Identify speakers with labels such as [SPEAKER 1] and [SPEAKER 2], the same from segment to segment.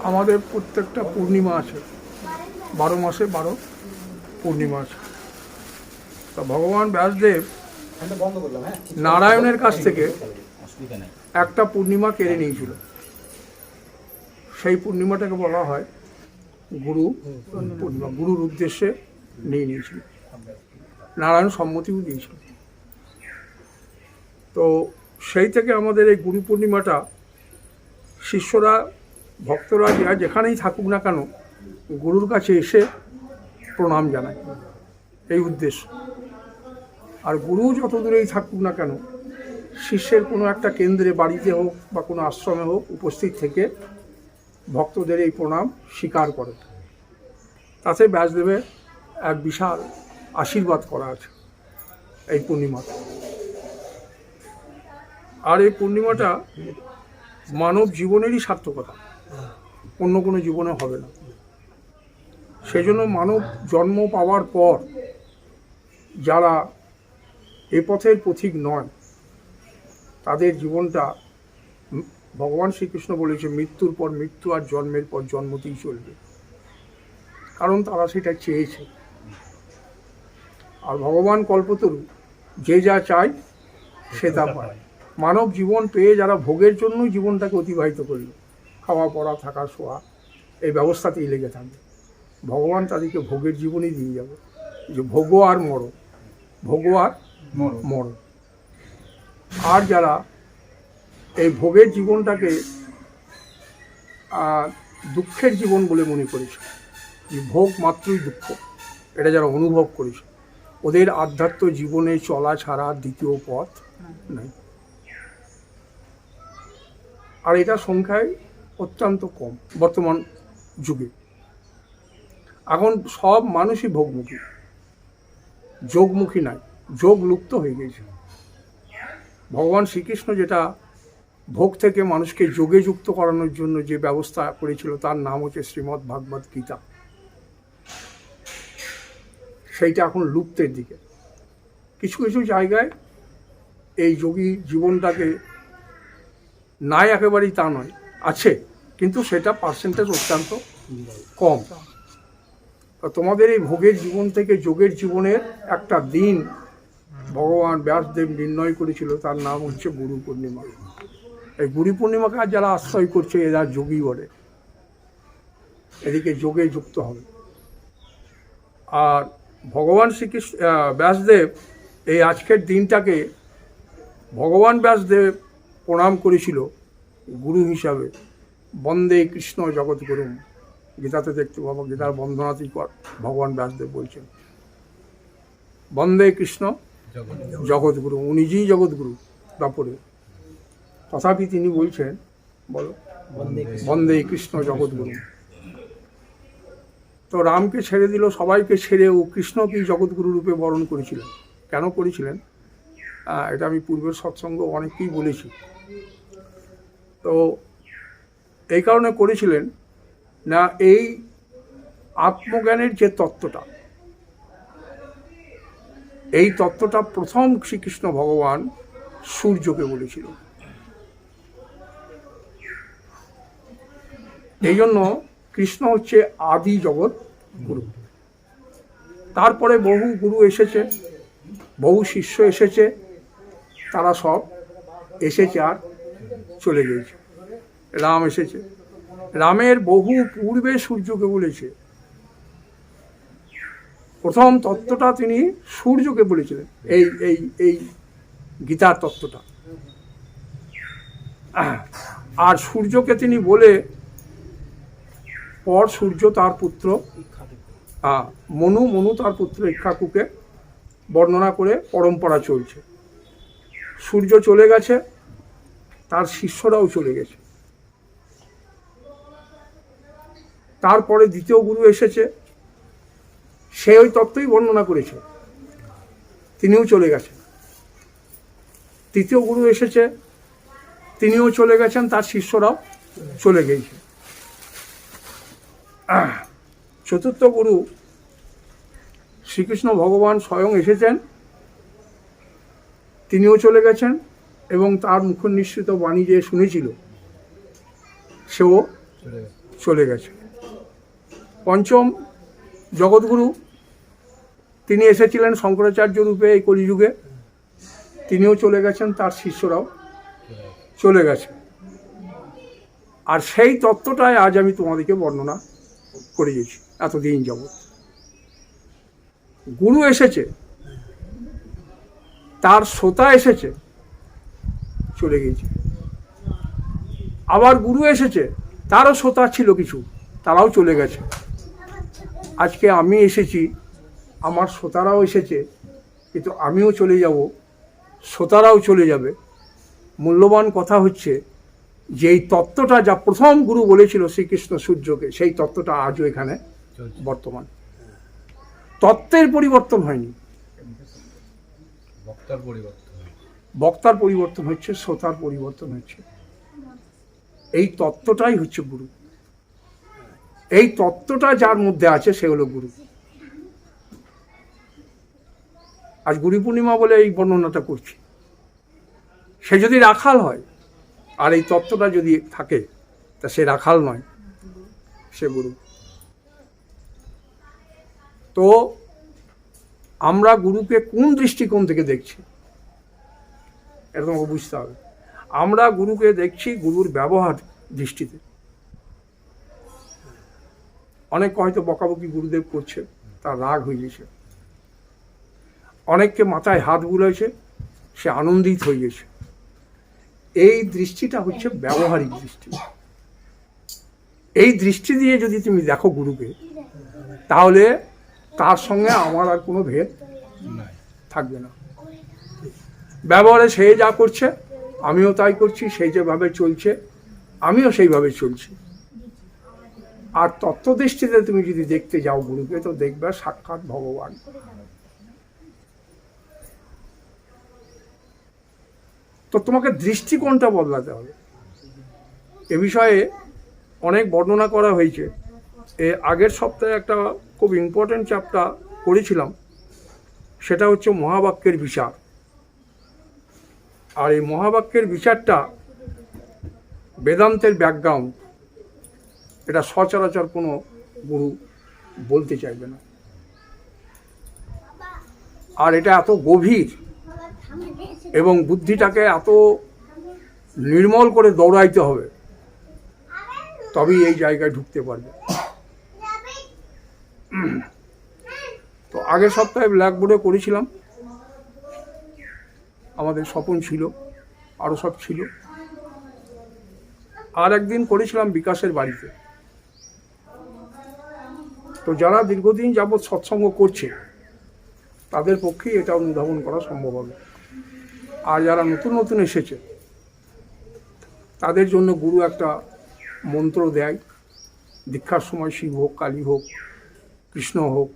[SPEAKER 1] আমাদের প্রত্যেকটা পূর্ণিমা আছে, 12 মাসে 12 পূর্ণিমা আছে। তা ভগবান ব্যাসদেব নারায়ণের কাছ থেকে একটা পূর্ণিমা কেড়ে নিয়েছিল। সেই পূর্ণিমাটাকে বলা হয় গুরু পূর্ণিমা। গুরুর উদ্দেশ্যে নিয়ে নিয়েছিল, নারায়ণ সম্মতিও দিয়েছিল। তো সেই থেকে আমাদের এই গুরু পূর্ণিমাটা শিষ্যরা, ভক্তরা যেখানেই থাকুক না কেন গুরুর কাছে এসে প্রণাম জানায়, এই উদ্দেশ্য। আর গুরু যত দূরেই থাকুক না কেন শিষ্যের কোনো একটা কেন্দ্রে, বাড়িতে হোক বা কোনো আশ্রমে হোক, উপস্থিত থেকে ভক্তদের এই প্রণাম স্বীকার করে। তাতে ব্যাসদেবের এক বিশাল আশীর্বাদ করা আছে এই পূর্ণিমাতে। আর এই পূর্ণিমাটা মানব জীবনেরই সার্থকতা, অন্য কোনো জীবনে হবে না। সেই জন্য মানব জন্ম পাওয়ার পর যারা এ পথের পথিক নয় তাদের জীবনটা, ভগবান শ্রীকৃষ্ণ বলেছে, মৃত্যুর পর মৃত্যু আর জন্মের পর জন্মতেই চলবে, কারণ তারা সেটা চেয়েছে। আর ভগবান কল্পতরু, যে যা চায় সে তা পায়। মানব জীবন পেয়ে যারা ভোগের জন্য জীবনটাকে অতিবাহিত করল, খাওয়া পড়া থাকা শোয়া এই ব্যবস্থাতেই লেগে থাকবে, ভগবান তাদেরকে ভোগের জীবনই দিয়ে যাবে, যে ভোগ আর মরণ, ভোগ আর মরণ। আর যারা এই ভোগের জীবনটাকে দুঃখের জীবন বলে মনে করেছে, যে ভোগ মাত্রই দুঃখ, এটা যারা অনুভব করেছে, ওদের আধ্যাত্ম জীবনে চলা ছাড়া দ্বিতীয় পথ নেই। আর এটা সংখ্যায় অত্যন্ত কম বর্তমান যুগে। এখন সব মানুষই ভোগমুখী, যোগমুখী নাই, যোগ লুপ্ত হয়ে গেছে। ভগবান শ্রীকৃষ্ণ যেটা ভোগ থেকে মানুষকে যোগে যুক্ত করানোর জন্য যে ব্যবস্থা করেছিল তার নাম হচ্ছে শ্রীমদ্ ভাগবত গীতা। সেইটা এখন লুপ্তের দিকে। কিছু কিছু জায়গায় এই যোগী জীবনটাকে নাই, একেবারেই তা নয়, আছে, কিন্তু সেটা পার্সেন্টেজ অত্যন্ত কম। তোমাদের এই ভোগের জীবন থেকে যোগের জীবনের একটা দিন ভগবান ব্যাসদেব নির্ণয় করেছিল, তার নাম হচ্ছে গুরু পূর্ণিমা। এই গুরু পূর্ণিমাকে আর যারা আশ্রয় করছে এরা যোগী বলে, এদিকে যোগে যুক্ত হবে। আর ভগবান শ্রীকৃষ্ণ, ব্যাসদেব এই আজকের দিনটাকে ভগবান ব্যাসদেব প্রণাম করেছিল গুরু হিসাবে। বন্দে কৃষ্ণ জগৎগুরু, গীতাতে দেখতে পাবো, গীতার বন্দনাতেই ভগবান ব্যাসদেব বলছেন বন্দে কৃষ্ণ জগৎগুরু, উনি নিজেই জগৎগুরু তারপরে, তথাপি তিনি বলছেন, বলো, বন্দে কৃষ্ণ জগৎগুরু। তো রামকে ছেড়ে দিল, সবাইকে ছেড়ে ও কৃষ্ণকেই জগৎগুরু রূপে বরণ করেছিলেন। কেন করেছিলেন এটা আমি পূর্বের সৎসঙ্গ অনেককেই বলেছি। তো এই কারণে করেছিলেন না, এই আত্মজ্ঞানের যে তত্ত্বটা, এই তত্ত্বটা প্রথম শ্রীকৃষ্ণ ভগবান সূর্যকে বলেছিল। এই জন্য কৃষ্ণ হচ্ছে আদি জগৎ গুরু। তারপরে বহু গুরু এসেছে, বহু শিষ্য এসেছে, তারা সব এসেছে আর চলে গেছে। রাম এসেছে, রামের বহু পূর্বে সূর্যকে বলেছে। প্রথম তত্ত্বটা তিনি সূর্যকে বলেছিলেন, এই এই এই গীতার তত্ত্বটা। আর সূর্যকে তিনি বলে পর সূর্য তার পুত্র মনু তার পুত্র ইক্ষ্বাকুকে বর্ণনা করে পরম্পরা চলছে। সূর্য চলে গেছে, তার শিষ্যরাও চলে গেছে। তারপরে দ্বিতীয় গুরু এসেছে, সে ওই তত্ত্বই বর্ণনা করেছে, তিনিও চলে গেছেন। তৃতীয় গুরু এসেছে, তিনিও চলে গেছেন, তার শিষ্যরাও চলে গেছে। চতুর্থ গুরু শ্রীকৃষ্ণ ভগবান স্বয়ং এসেছেন, তিনিও চলে গেছেন, এবং তার মুখ নিঃসৃত বাণী যে শুনেছিল সেও চলে গেছে। পঞ্চম জগৎগুরু, তিনি এসেছিলেন শঙ্করাচার্য রূপে এই কলিযুগে, তিনিও চলে গেছেন, তার শিষ্যরাও চলে গেছে। আর সেই তত্ত্বটাই আজ আমি তোমাদেরকে বর্ণনা করে গেছি এতদিন যাবৎ। গুরু এসেছে, তার শ্রোতা এসেছে, চলে গেছে। আবার গুরু এসেছে, তারও শ্রোতা ছিল কিছু, তারাও চলে গেছে। আজকে আমি এসেছি, আমার শ্রোতারাও এসেছে, কিন্তু আমিও চলে যাব, শ্রোতারাও চলে যাবে। মূল্যবান কথা হচ্ছে যে এই তত্ত্বটা যা প্রথম গুরু বলেছিল শ্রীকৃষ্ণ সূর্যকে, সেই তত্ত্বটা আজও এখানে বর্তমান। তত্ত্বের পরিবর্তন হয়নি, বক্তার পরিবর্তন হচ্ছে, শ্রোতার পরিবর্তন হচ্ছে। এই তত্ত্বটাই হচ্ছে গুরু। এই তত্ত্বটা যার মধ্যে আছে সে হলো গুরু। আজ গুরু পূর্ণিমা বলে এই বর্ণনাটা করছি। সে যদি রাখাল হয় আর এই তত্ত্বটা যদি থাকে, তা সে রাখাল নয়, সে গুরু। তো আমরা গুরুকে কোন দৃষ্টিকোণ থেকে দেখছি এটা তোমাকে বুঝতে হবে। আমরা গুরুকে দেখছি গুরুর ব্যবহার দৃষ্টিতে। অনেকে হয়তো বকাবকি গুরুদেব করছে, তার রাগ হয়ে গেছে। অনেককে মাথায় হাত বুলাইছে, সে আনন্দিত হয়ে গেছে। এই দৃষ্টিটা হচ্ছে ব্যবহারিক দৃষ্টি। এই দৃষ্টি দিয়ে যদি তুমি দেখো গুরুকে, তাহলে তার সঙ্গে আমার আর কোনো ভেদ থাকবে না। ব্যবহারে সে যা করছে আমিও তাই করছি, সেই যেভাবে চলছে আমিও সেইভাবে চলছি। আর তত্ত্বদৃষ্টিতে তুমি যদি দেখতে যাও গুরুকে, তো দেখবে সাক্ষাৎ ভগবান। তো তোমাকে দৃষ্টিকোণটা বদলাতে হবে। এ বিষয়ে অনেক বর্ণনা করা হয়েছে। আগের সপ্তাহে একটা খুব ইম্পর্টেন্ট চ্যাপ্টার করেছিলাম, সেটা হচ্ছে মহাবাক্যের বিচার। আর এই মহাবাক্যের বিচারটা বেদান্তের ব্যাকগ্রাউন্ড, এটা সচরাচর কোনো গুরু বলতে চাইবে না। আর এটা এত গভীর এবং বুদ্ধিটাকে এত নির্মল করে দৌড়াইতে হবে, তবেই এই জায়গায় ঢুকতে পারবে। তো আগের সপ্তাহে ব্ল্যাকবোর্ডে করেছিলাম, আমাদের স্বপন ছিল, আরও সব ছিল। আর একদিন করেছিলাম বিকাশের বাড়িতে। তো যারা দীর্ঘদিন যাবৎ সৎসঙ্গ করছে তাদের পক্ষেই এটা অনুধাবন করা সম্ভব হবে। আর যারা নতুন নতুন এসেছে তাদের জন্য গুরু একটা মন্ত্র দেয়, দীক্ষার সময় শিব হোক, কালী হোক, কৃষ্ণ হোক,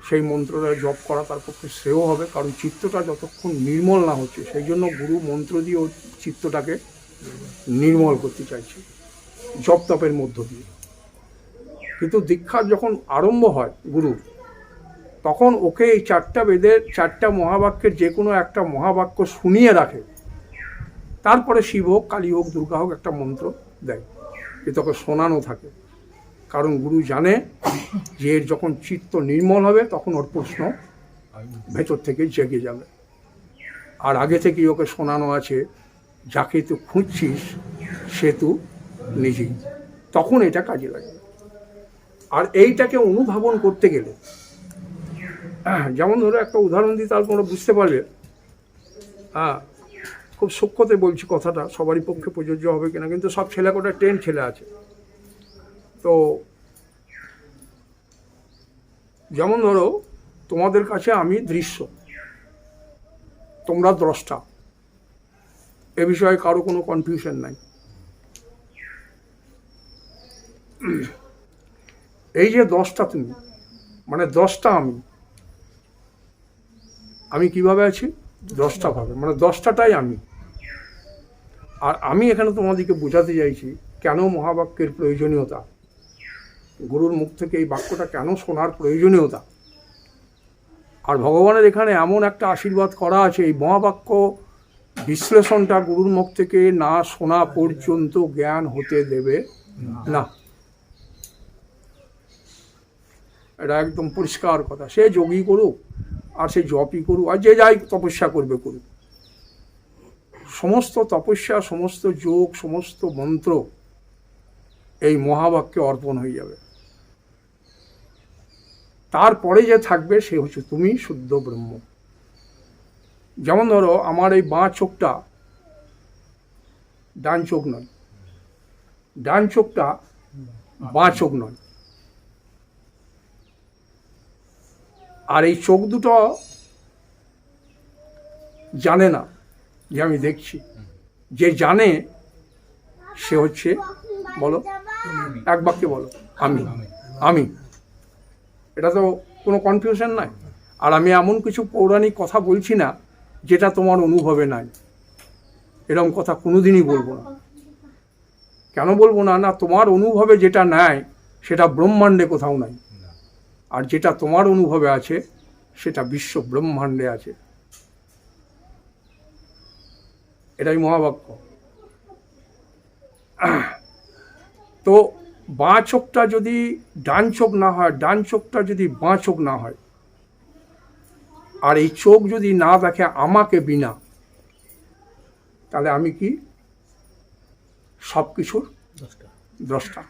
[SPEAKER 1] সেই মন্ত্রটা জপ করা তার পক্ষে শ্রেয় হবে। কারণ চিত্তটা যতক্ষণ নির্মল না হচ্ছে, সেই জন্য গুরু মন্ত্র দিয়ে ওই চিত্তটাকে নির্মল করতে চাইছে জপ তপের মধ্য দিয়ে। কিন্তু দীক্ষার যখন আরম্ভ হয় গুরু, তখন ওকে এই চারটা বেদের, চারটা মহাবাক্যের যে কোনো একটা মহাবাক্য শুনিয়ে রাখে। তারপরে শিব হোক, কালী হোক, দুর্গা হোক একটা মন্ত্র দেয়, যে তোকে শোনানো থাকে। কারণ গুরু জানে যে এর যখন চিত্ত নির্মল হবে তখন ওর প্রশ্ন ভেতর থেকে জেগে যাবে। আর আগে থেকেই ওকে শোনানো আছে, যাকে তুই খুঁজছিস সে তুই নিজেই, তখন এটা কাজে লাগবে। আর এইটাকে অনুধাবন করতে গেলে, যেমন ধরো একটা উদাহরণ দিই, তার তোমরা বুঝতে পারবে। খুব সূক্ষ্মতে বলছি কথাটা, সবারই পক্ষে প্রযোজ্য হবে কিনা, কিন্তু সব ছেলে কোটা 10 ছেলে আছে। তো যেমন ধরো তোমাদের কাছে আমি দৃশ্য, তোমরা দ্রষ্টা, এ বিষয়ে কারো কোনো কনফিউশন নাই। এই যে 10টা তুমি, মানে 10টা আমি কিভাবে আছি? 10টা ভাবে, মানে 10টাটাই আমি। আর আমি এখানে তোমাদেরকে বোঝাতে চাইছি কেন মহাবাক্যের প্রয়োজনীয়তা, গুরুর মুখ থেকে এই বাক্যটা কেন শোনার প্রয়োজনীয়তা। আর ভগবানের এখানে এমন একটা আশীর্বাদ করা আছে, এই মহাবাক্য বিশ্লেষণটা গুরুর মুখ থেকে না শোনা পর্যন্ত জ্ঞান হতে দেবে না। এটা একদম পরিষ্কার কথা। সে যোগী করুক আর সে জপই করুক আর যে যাই তপস্যা করবে করুক, সমস্ত তপস্যা, সমস্ত যোগ, সমস্ত মন্ত্র এই মহাবাক্যে অর্পণ হয়ে যাবে। তারপরে যে থাকবে সে হচ্ছে তুমি শুদ্ধ ব্রহ্ম। যেমন ধরো আমার এই বাঁ চোখটা ডান চোখ নয়, ডান চোখটা বাঁ চোখ নয়, আর এই চোখ দুটো জানে না যে আমি দেখছি। যে জানে সে হচ্ছে, বলো এক বাক্যে বলো, আমি। আমি, এটা তো কোনো কনফিউশন নাই। আর আমি এমন কিছু পৌরাণিক কথা বলছি না যেটা তোমার অনুভবে নাই, এরকম কথা কোনোদিনই বলবো না। কেন বলবো না? না, তোমার অনুভবে যেটা নাই সেটা ব্রহ্মাণ্ডে কোথাও নাই, আর যেটা তোমার অনুভবে আছে সেটা বিশ্ব ব্রহ্মাণ্ডে আছে। এটাই মহাবাক্য। তো বাঁ চোখটা যদি ডান চোখ না হয়, ডান চোখটা যদি বাঁ চোখ না হয়, আর এই চোখ যদি না দেখে আমাকে বিনা, তাহলে আমি কি? সব কিছুর দ্রষ্টা।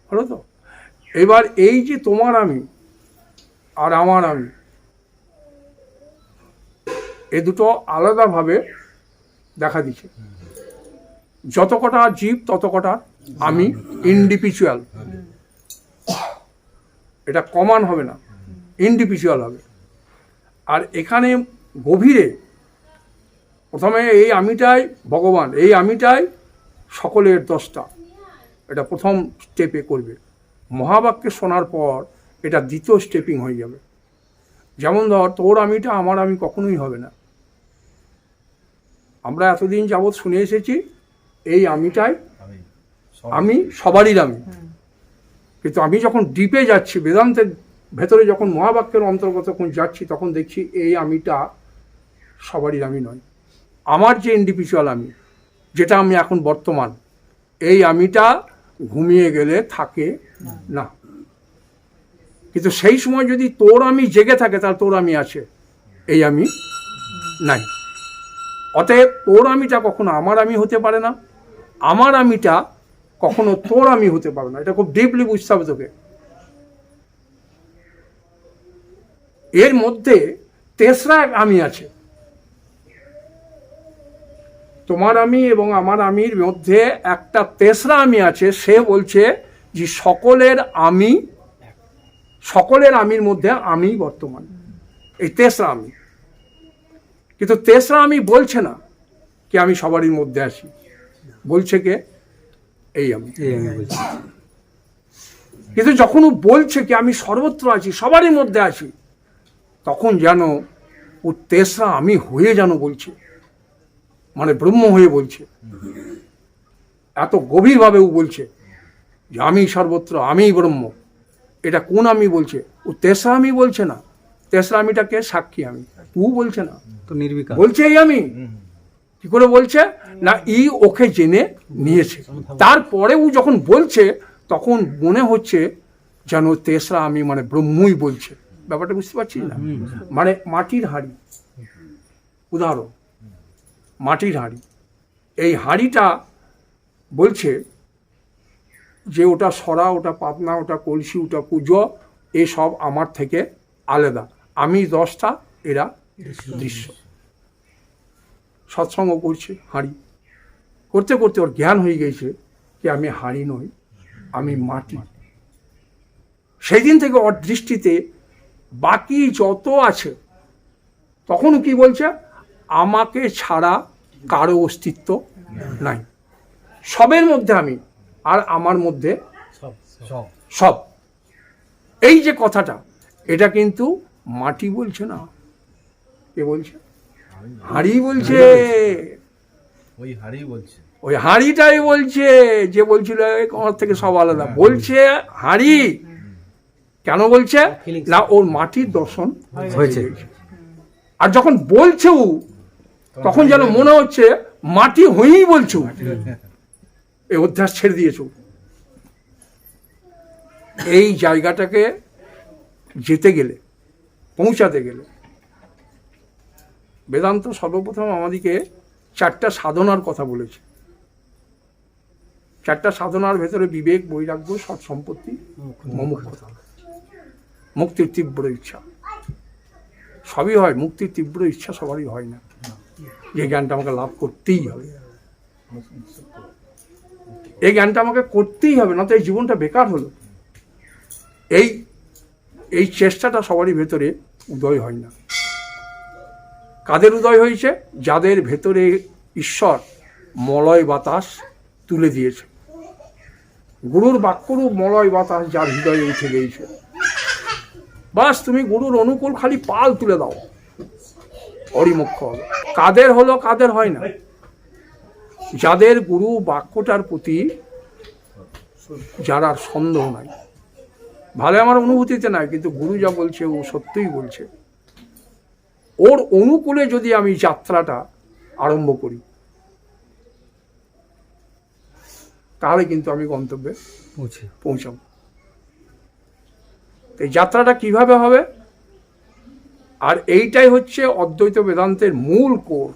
[SPEAKER 1] হলো তো? এবার এই যে তোমার আমি আর আমার আমি, এ দুটো আলাদাভাবে দেখা দিচ্ছে। যত কটা জীব তত কটা আমি, ইন্ডিভিজুয়াল। এটা কমন হবে না, ইন্ডিভিজুয়াল হবে। আর এখানে গভীরে প্রথমে এই আমিটাই ভগবান, এই আমিটাই সকলের দ্রষ্টা। এটা প্রথম স্টেপে করবে। মহাবাক্যে শোনার পর এটা দ্বিতীয় স্টেপিং হয়ে যাবে। যেমন ধর, তোর আমিটা আমার আমি কখনোই হবে না। আমরা এতদিন যাবৎ শুনে এসেছি এই আমিটাই আমি, সবারই আমি। কিন্তু আমি যখন ডিপে যাচ্ছি, বেদান্তের ভেতরে যখন মহাবাক্যের অন্তর্গত যখন যাচ্ছি, তখন দেখছি এই আমিটা সবারই আমি নয়। আমার যে ইন্ডিভিজুয়াল আমি, যেটা আমি এখন বর্তমান, এই আমিটা ঘুমিয়ে গেলে থাকে না। কিন্তু সেই সময় যদি তোর আমি জেগে থাকে, তাহলে তোর আমি আছে, এই আমি নাই। অতএব তোর আমিটা কখনো আমার আমি হতে পারে না, আমার আমিটা কখনো তোর আমি হতে পারে না। এটা খুব ডিপলি বুঝতে হবে তোকে। এর মধ্যে তেসরা এক আমি আছে। তোমার আমি এবং আমার আমির মধ্যে একটা তেসরা আমি আছে। সে বলছে যে সকলের আমি, সকলের আমির মধ্যে আমি বর্তমান, এই তেসরা আমি। কিন্তু তেসরা আমি বলছে না কি আমি সবারই মধ্যে আছি, বলছে কে? এই আমি। কিন্তু যখন ও বলছে কি আমি সর্বত্র আছি, সবারই মধ্যে আছি, তখন যেন ও তেসরা আমি হয়ে যেন বলছে, মানে ব্রহ্ম হয়ে বলছে। এত গভীরভাবে ও বলছে যে আমি সর্বত্র, আমি ব্রহ্ম। এটা কোন আমি বলছে? ও তেসরা আমি বলছে না। তেসরা আমিটাকে সাক্ষী আমি, ও বলছে না, তো নির্বিকার বলছে এই আমি। কি করে বলছে? না, ওকে জেনে নিয়েছে। তারপরে ও যখন বলছে তখন মনে হচ্ছে যেন তেসরা আমি মানে ব্রহ্মই বলছে। ব্যাপারটা বুঝতে পারছি না? মানে মাটির হাঁড়ি, উদাহরণ, মাটির হাঁড়ি। এই হাঁড়িটা বলছে যে ওটা সরা, ওটা পাতনা, ওটা কলসি, ওটা পুজো, এসব আমার থেকে আলাদা। আমি দশটা, এরা দৃশ্য। সৎসঙ্গ করছে হাঁড়ি, করতে করতে ওর জ্ঞান হয়ে গেছে যে আমি হাঁড়ি নই, আমি মাটি। সেই দিন থেকে ওর দৃষ্টিতে বাকি যত আছে, তখনও কি বলছে? আমাকে ছাড়া কারো অস্তিত্ব নাই, সবের মধ্যে আমি, আর আমার মধ্যে সব। এই যে কথাটা, এটা কিন্তু মাটি বলছে না, কে বলছে? হাঁড়ি বলছে। ওই হাঁড়িটাই বলছে, যে বলছিল আমার থেকে সব আলাদা, বলছে হাঁড়ি। কেন বলছে? না, ওর মাটির দর্শন হয়েছে। আর যখন বলছে ও, তখন যেন মনে হচ্ছে মাটি হয়েই বলছো। এই অধ্যাস ছেড়ে দিয়েছো। এই জায়গাটাকে যেতে গেলে, পৌঁছাতে গেলে বেদান্ত সর্বপ্রথম আমাদেরকে 4টা সাধনার কথা বলেছে। 4টা সাধনার ভেতরে বিবেক, বৈরাগ্য, সৎ সম্পত্তি, মুমুক্ষুতা, মুক্তির তীব্র ইচ্ছা। সবই হয়, মুক্তির তীব্র ইচ্ছা সবারই হয় না। যে জ্ঞানটা আমাকে লাভ করতেই হবে, এই জ্ঞানটা আমাকে করতেই হবে, না তো এই জীবনটা বেকার হলো। এই চেষ্টাটা সবারই ভেতরে উদয় হয় না। কাদের উদয় হয়েছে? যাদের ভেতরে ঈশ্বর মলয় বাতাস তুলে দিয়েছে। গুরুর বাক্যরূপ মলয় বাতাস যার হৃদয়ে উঠে গিয়েছে, বাস তুমি গুরুর অনুকূল খালি পাল তুলে দাও, অরিমুখ্য হবে। কাদের হলো, কাদের হয় না? যাদের গুরু বাক্যটার প্রতি যারা সন্দেহ নাই, ভালো আমার অনুভূতিতে নাই, কিন্তু গুরু যা বলছে ও সত্যিই বলছে, ওর অনুকূলে যদি আমি যাত্রাটা আরম্ভ করি, তাহলে কিন্তু আমি গন্তব্যে পৌঁছাব। এই যাত্রাটা কিভাবে হবে? আর এইটাই হচ্ছে অদ্বৈত বেদান্তের মূল কোর,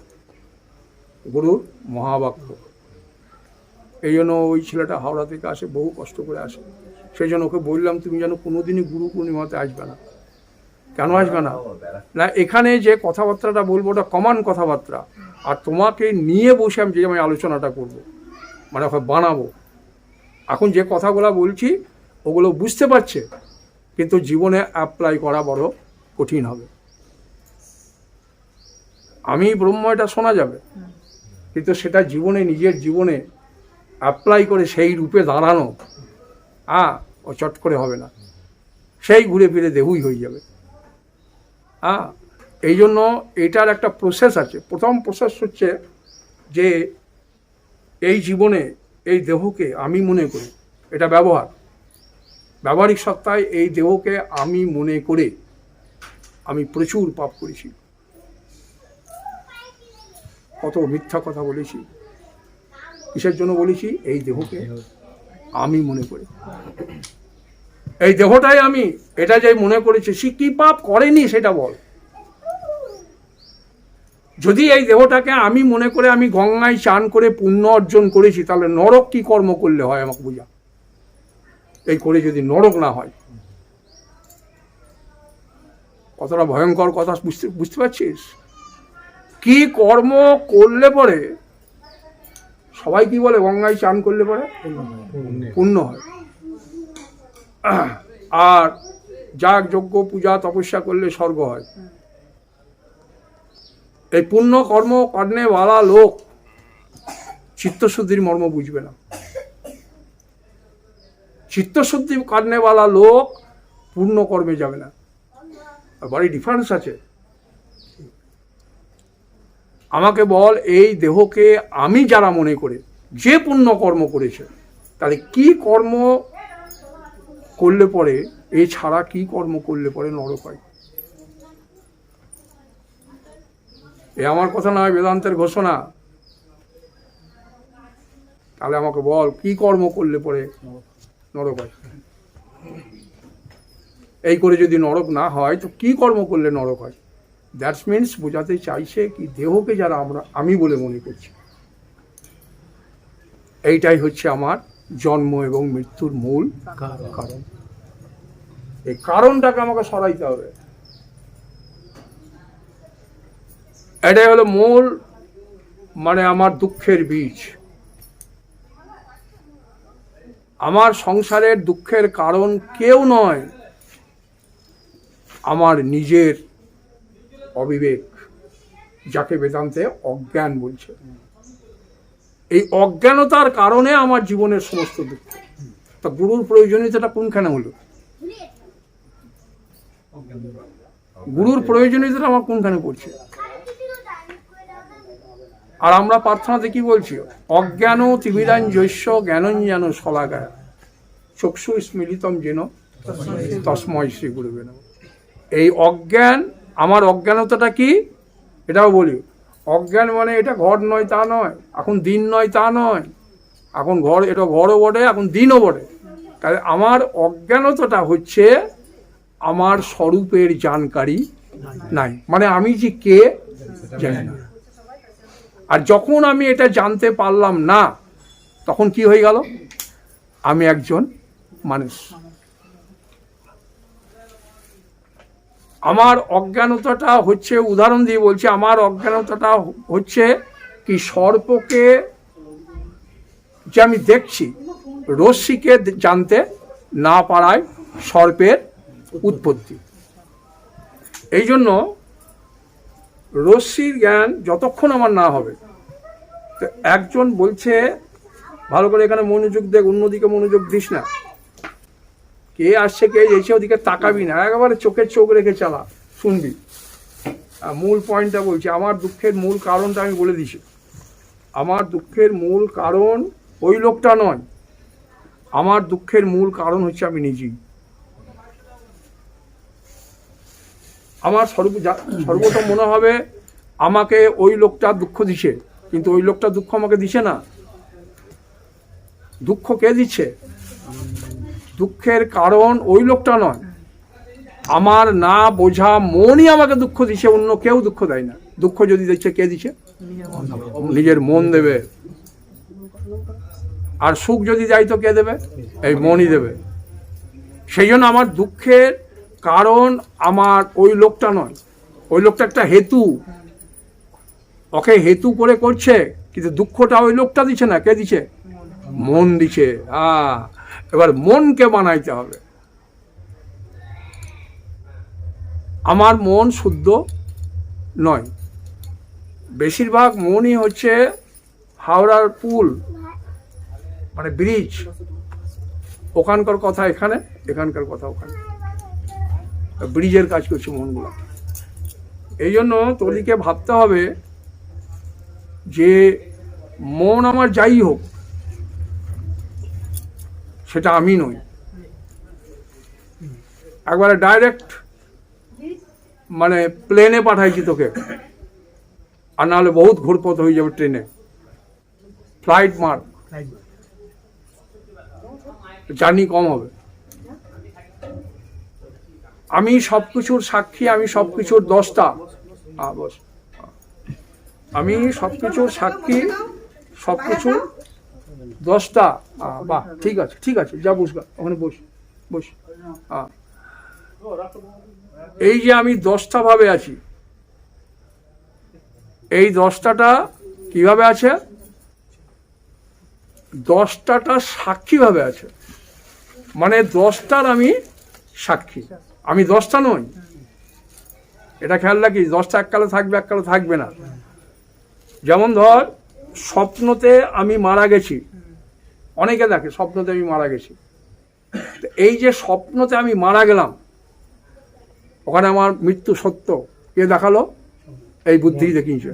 [SPEAKER 1] গুরুর মহাবাক্য। এই জন্য ওই ছেলেটা হাওড়া থেকে আসে, বহু কষ্ট করে আসে। সেই জন্য ওকে বললাম, তুমি যেন কোনোদিনই গুরু পূর্ণিমাতে আসবে না। কেন আসবে না? না, এখানে যে কথাবার্তাটা বলবো ওটা কমন কথাবার্তা, আর তোমাকে নিয়ে বসে আমি যে আলোচনাটা করব, মানে ওকে বানাবো। এখন যে কথাগুলো বলছি ওগুলো বুঝতে পারছে, কিন্তু জীবনে অ্যাপ্লাই করা বড় কঠিন হবে। আমি ব্রহ্ম এটা শোনা যাবে, কিন্তু সেটা জীবনে, নিজের জীবনে অ্যাপ্লাই করে সেই রূপে দাঁড়ানো ও চট করে হবে না, সেই ঘুরে ফিরে দেহুই হয়ে যাবে। এই জন্য এটার একটা প্রসেস আছে। প্রথম প্রসেস হচ্ছে যে এই জীবনে এই দেহকে আমি মনে করি, এটা ব্যবহারিক সত্তায় এই দেহকে আমি মনে করে আমি প্রচুর পাপ করেছি, কত মিথ্যা কথা বলেছি। কিসের জন্য বলেছি? এই দেহকে আমি মনে করি, এই দেহটাই আমি, এটা যে মনে করেছে। সে কি পাপ করেনি সেটা বল। যদি এই দেহটাকে আমি মনে করে আমি গঙ্গায় চান করে পুণ্য অর্জন করেছি, তাহলে নরক কি কর্ম করলে হয় আমাকে বোঝা। এই করে যদি নরক না হয়, কতটা ভয়ঙ্কর কথা বুঝতে পারছিস? কি কর্ম করলে পরে, সবাই কি বলে গঙ্গায় চান করলে পরে পুণ্য হয়, আর যাগ যজ্ঞ পূজা তপস্যা করলে স্বর্গ হয়। এই পুণ্য কর্ম করনেওয়ালা লোক চিত্তশুদ্ধির মর্ম বুঝবে না। চিত্তশুদ্ধি করনেওয়ালা লোক পূর্ণ কর্মে যাবে না। বড় ডিফারেন্স আছে। আমাকে বল, এই দেহকে আমি যারা মনে করে যে পুণ্য কর্ম করেছে, তাহলে কি কর্ম করলে পরে, এছাড়া কি কর্ম করলে পরে নরক হয়? এ আমার কথা নয়, বেদান্তের ঘোষণা। তাহলে আমাকে বল, কি কর্ম করলে পরে নরক হয়? এই করে যদি নরক না হয়, তো কি কর্ম করলে নরক হয়? দ্যাটস মিনস বোঝাতে চাইছে কি, দেহকে যারা আমি বলে মনে করছি, এইটাই হচ্ছে আমার জন্ম এবং মৃত্যুর মূল কারণ। এই কারণটাকে আমাকে সরাইতে হবে। এটাই হলো মূল, মানে আমার দুঃখের বীজ। আমার সংসারের দুঃখের কারণ কেউ নয়, আমার নিজের অবিবেক, যাকে বেদান্তে অজ্ঞান বলছে। এই অজ্ঞানতার কারণে আমার জীবনের সমস্ত দুঃখ। তা গুরুর প্রয়োজনীয়তাটা কোনখানে হলো? গুরুর প্রয়োজনীয়তাটা আমার কোনখানে পড়ছে? আর আমরা প্রার্থনাতে কি বলছি? অজ্ঞান তিমিরাঞ্জস্য জ্ঞানঞ্জন শলাকায় চক্ষু স্মিলিতম যেন তস্মৈ শ্রী গুরুবে নমঃ। এই অজ্ঞান, আমার অজ্ঞানতাটা কি এটাও বলি। অজ্ঞান মানে এটা ঘর নয় তা নয়, এখন দিন নয় তা নয়। এখন ঘর, এটা ঘরও বটে, এখন দিনও বটে। তাহলে আমার অজ্ঞানতাটা হচ্ছে আমার স্বরূপের জানকারি নাই, মানে আমি যে কে জানি না। আর যখন আমি এটা জানতে পারলাম না, তখন কি হয়ে গেল? আমি একজন মানুষ। আমার অজ্ঞানতাটা হচ্ছে, উদাহরণ দিয়ে বলছি, আমার অজ্ঞানতাটা হচ্ছে কি, সর্পকে যে আমি দেখছি, রশ্মিকে জানতে না পারায় সর্পের উৎপত্তি। এই জন্য রশ্মির জ্ঞান যতক্ষণ আমার না হবে, তো একজন বলছে ভালো করে এখানে মনোযোগ দেখ, অন্যদিকে মনোযোগ দিস না, কে আসছে কে এসে ওদিকে তাকাবি না, একেবারে চোখে চোখ রেখে চালা, শুনবি। মূল পয়েন্টটা বলছি, আমার দুঃখের মূল কারণটা আমি বলে দিছি। আমার দুঃখের মূল কারণ ওই লোকটা নয়, আমার দুঃখের মূল কারণ হচ্ছে আমি নিজেই। আমার সর্বপ্রথম মনে হবে আমাকে ওই লোকটা দুঃখ দিছে, কিন্তু ওই লোকটা দুঃখ আমাকে দিছে না। দুঃখ কে দিচ্ছে? দুঃখের কারণ ওই লোকটা নয়, আমার না বোঝা মনই আমাকে দুঃখ দিচ্ছে, অন্য কেউ দুঃখ দেয় না। দুঃখ যদি দিচ্ছে, কে দিচ্ছে? নিজের মন দেবে। আর সুখ যদি যাই তো কে দেবে? এই মনই দেবে। সেই জন্য আমার দুঃখের কারণ আমার ওই লোকটা নয়, ওই লোকটা একটা হেতু, ওকে হেতু করে করছে, কিন্তু দুঃখটা ওই লোকটা দিচ্ছে না, কে দিচ্ছে? মন দিচ্ছে। এবার মনকে বানাইতে হবে। আমার মন শুদ্ধ নয়, বেশিরভাগ মনই হচ্ছে হাওড়ার পুল, মানে ব্রিজ, ওখানকার কথা এখানে, এখানকার কথা ওখানে, ব্রিজের কাজ করছে মনগুলো। এই জন্য তোদিকে ভাবতে হবে যে মন আমার যাই হোক, সেটা আমি নই। একবারে ডাইরেক্ট মানে প্লেনে পাঠাইছি তোকে, আর নাহলে বহুত ঘুরপথ হয়ে যাবে ট্রেনে। ফ্লাইট মার, জার্নি কম হবে। আমি সবকিছুর সাক্ষী, আমি সবকিছুর দ্রষ্টা। বস, আমি সবকিছুর সাক্ষী, সবকিছু দ্রষ্টা। বাহ, ঠিক আছে, ঠিক আছে, যা বসবা ওখানে, বস বস। এই যে আমি দ্রষ্টা ভাবে আছি, এই দ্রষ্টাটা কিভাবে আছে? দ্রষ্টাটা সাক্ষী ভাবে আছে, মানে দ্রষ্টার আমি সাক্ষী, আমি দ্রষ্টা নই। এটা খেয়াল রাখি, দ্রষ্টা এককালে থাকবে, এককালে থাকবে না। যেমন ধর, স্বপ্নতে আমি মারা গেছি, অনেকে দেখে স্বপ্নতে আমি মারা গেছি। এই যে স্বপ্নতে আমি মারা গেলাম, ওখানে আমার মৃত্যু সত্য, কে দেখালো? এই বুদ্ধি দেখিয়েছে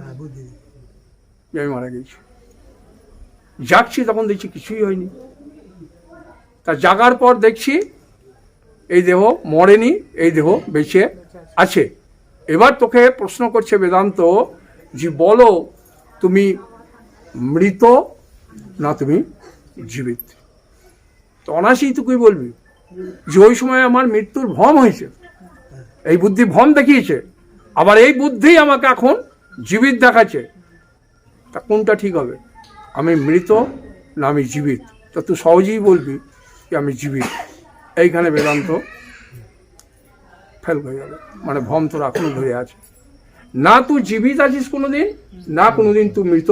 [SPEAKER 1] যে আমি মারা গেছি। জাগছি তখন দেখছি কিছুই হয়নি, তা জাগার পর দেখছি এই দেহ মরেনি, এই দেহ বেঁচে আছে। এবার তোকে প্রশ্ন করছে বেদান্ত যে বলো তুমি মৃত না তুমি জীবিত? তো অনায়াসেই তুই বলবি যে ওই সময় আমার মৃত্যুর ভ্রম হয়েছে, এই বুদ্ধি ভ্রম দেখিয়েছে, আবার এই বুদ্ধি আমাকে এখন জীবিত দেখাচ্ছে। তা কোনটা ঠিক হবে? আমি মৃত না আমি জীবিত? তা তুই সহজেই বলবি যে আমি জীবিত। এইখানে বেদান্ত ফেল হয়ে যাবে, মানে ভ্রম তোর এখনো ধরে আছে। না তুই জীবিত আছিস কোনোদিন, না কোনোদিন তুই মৃত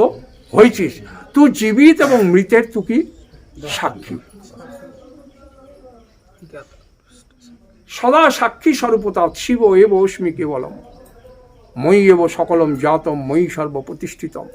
[SPEAKER 1] হয়েছিস। তুই জীবিত এবং মৃতের তুই কি সাক্ষী, সদা সাক্ষী স্বরূপতা। শিব এব অস্মি কেবলম, মই এব সকলম জাতম, মই সর্ব প্রতিষ্ঠিতম।